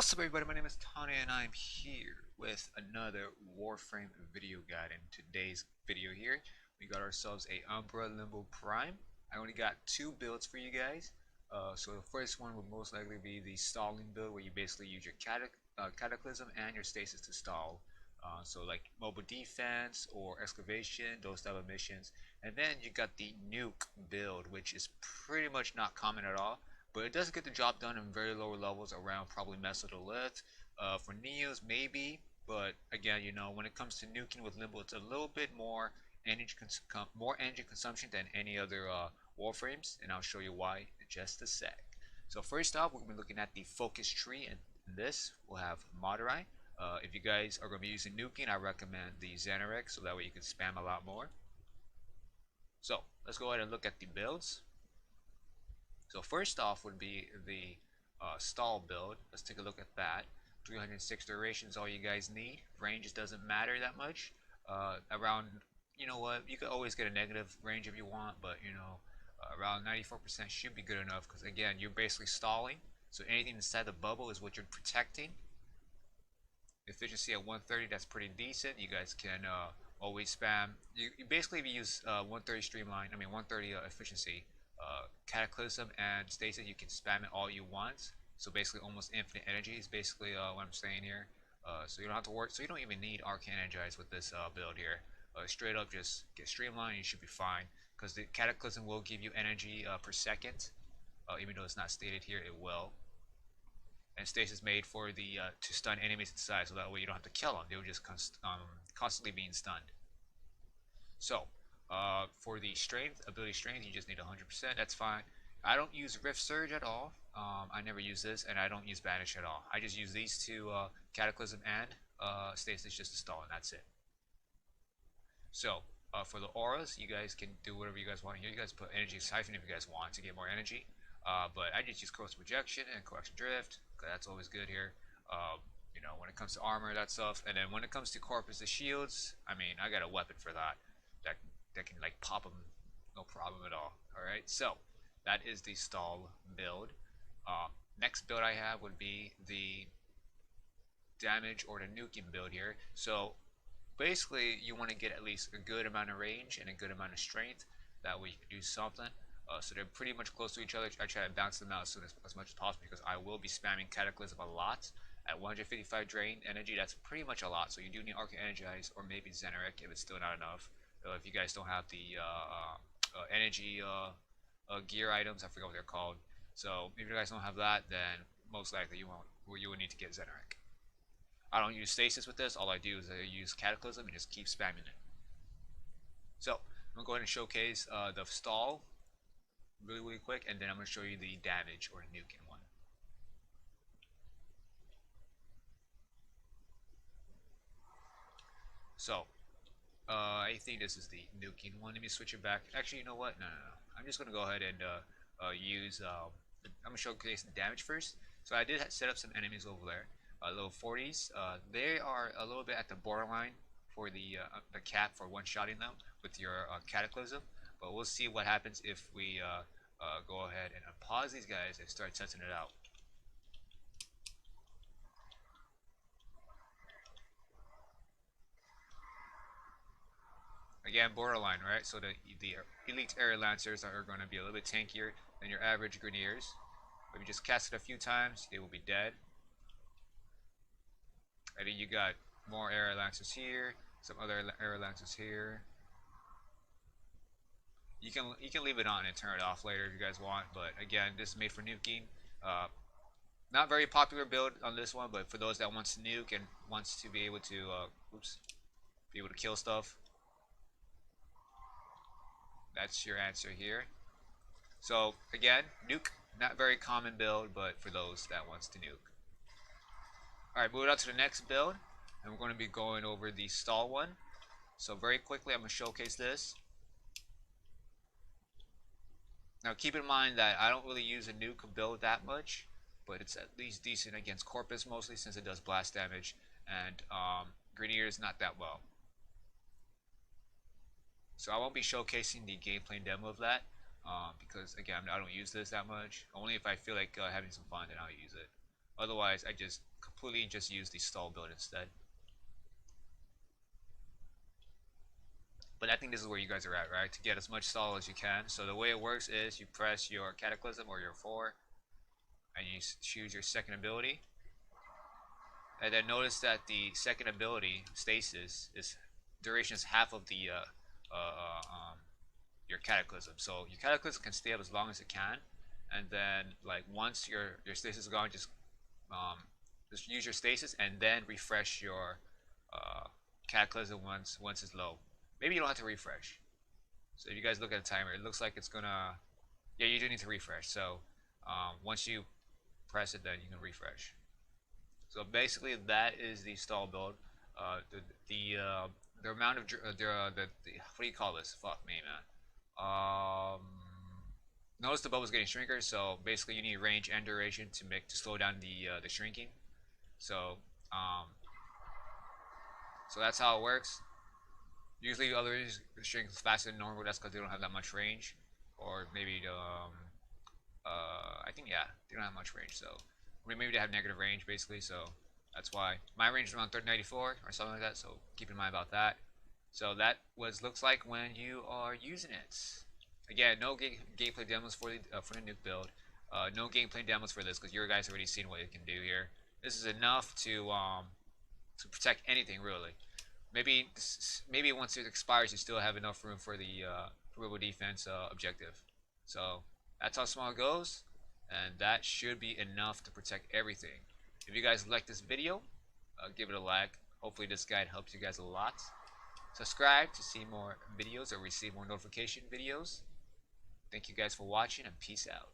What's up everybody, my name is Tonny and I'm here with another Warframe video guide. In today's video here, we got ourselves a Umbral Limbo Prime. I only got two builds for you guys. So the first one would most likely be the stalling build, where you basically use your Cataclysm and your Stasis to stall. So like mobile defense or excavation, those type of missions. And then you got the nuke build, which is pretty much not common at all, but it does get the job done in very lower levels around probably Mesotolith. For Neos, maybe, but again, when it comes to nuking with Limbo, it's a little bit more energy consumption than any other Warframes, and I'll show you why in just a sec. So first off, we're going to be looking at the focus tree, and in this we'll have Moderai. If you guys are going to be using nuking, I recommend the Xanarek, so that way you can spam a lot more. So let's go ahead and look at the builds. So first off would be the stall build. Let's take a look at that. 306 duration is all you guys need. Range doesn't matter that much. Around, you know what, you could always get a negative range if you want, but around 94% should be good enough, because again, you're basically stalling. So anything inside the bubble is what you're protecting. Efficiency at 130, that's pretty decent. You guys can always spam. You basically, if you use 130 streamline, 130 efficiency, Cataclysm and Stasis, you can spam it all you want. So basically, almost infinite energy is basically what I'm saying here. So you don't have to work. So you don't even need Arcane Energize with this build here. Straight up, just get streamlined. You should be fine, because the Cataclysm will give you energy per second. Even though it's not stated here, it will. And Stasis made for the to stun enemies inside, so that way you don't have to kill them. They'll just constantly being stunned. So for the strength, ability strength, you just need 100%. That's fine. I don't use Rift Surge at all. I never use this, and I don't use Banish at all. I just use these two, Cataclysm and Stasis, just to stall, and that's it. So for the auras, you guys can do whatever you guys want here. You guys put Energy Siphon if you guys want to get more energy. But I just use Corrosive Projection and Coaxial Drift, because that's always good here. When it comes to armor, that stuff. And then when it comes to Corpus, the shields, I got a weapon for that. That can like pop them, no problem at all. Alright, so that is the stall build. Next build I have would be the damage or the nuking build here. So basically, you want to get at least a good amount of range and a good amount of strength. That way you can do something. So they're pretty much close to each other. I try to bounce them out as much as possible, because I will be spamming Cataclysm a lot. At 155 drain energy, that's pretty much a lot. So you do need Arcane Energize or maybe Xanarek if it's still not enough. If you guys don't have the energy gear items, I forget what they're called. So if you guys don't have that, then most likely you will need to get Xanarek. I don't use Stasis with this. All I do is I use Cataclysm and just keep spamming it. So I'm going to go ahead and showcase the stall really quick, and then I'm going to show you the damage or nuking one. So I think this is the nuking one. Let me switch it back. Actually, you know what? No. I'm just going to go ahead and use. I'm going to showcase the damage first. So I did set up some enemies over there. Level 40s. They are a little bit at the borderline for the cap for one-shotting them with your Cataclysm. But we'll see what happens if we go ahead and pause these guys and start testing it out. Again, borderline, right? So the elite air lancers are going to be a little bit tankier than your average grenadiers. If you just cast it a few times, they will be dead. And then you got more air lancers here, some other air lancers here. You can leave it on and turn it off later if you guys want, but again, this is made for nuking. Not very popular build on this one, but for those that wants to nuke and wants to be able to be able to kill stuff, that's your answer here. So again, nuke, not very common build, but for those that wants to nuke. Alright, moving on to the next build, and we're going to be going over the stall one. So very quickly, I'm going to showcase this. Now keep in mind that I don't really use a nuke build that much, but it's at least decent against Corpus mostly, since it does blast damage, and Grenadiers not that well. So I won't be showcasing the gameplay demo of that, because again, I don't use this that much. Only if I feel like having some fun, then I'll use it. Otherwise, I just completely just use the stall build instead. But I think this is where you guys are at, right? To get as much stall as you can. So the way it works is you press your Cataclysm or your 4, and you choose your second ability. And then notice that the second ability, Stasis, is duration is half of the your Cataclysm. So your Cataclysm can stay up as long as it can, and then like once your Stasis is gone, just use your Stasis and then refresh your Cataclysm once it's low. Maybe you don't have to refresh. So if you guys look at the timer, it looks like it's gonna. Yeah, you do need to refresh. So once you press it, then you can refresh. So basically, that is the stall build. The amount of the what do you call this? Fuck me, man. Notice the bubble's getting shrinker. So basically, you need range and duration to slow down the shrinking. So so that's how it works. Usually, others shrink faster than normal. That's because they don't have that much range, or maybe I think yeah, they don't have much range. So maybe they have negative range basically. So that's why my range is around 3094 or something like that. So keep in mind about that. So that looks like when you are using it. Again, no gameplay demos for the nuke build. No gameplay demos for this because you guys already seen what it can do here. This is enough to protect anything really. Maybe once it expires, you still have enough room for the robo defense objective. So that's how small it goes, and that should be enough to protect everything. If you guys like this video, give it a like. Hopefully this guide helps you guys a lot. Subscribe to see more videos or receive more notification videos. Thank you guys for watching, and peace out.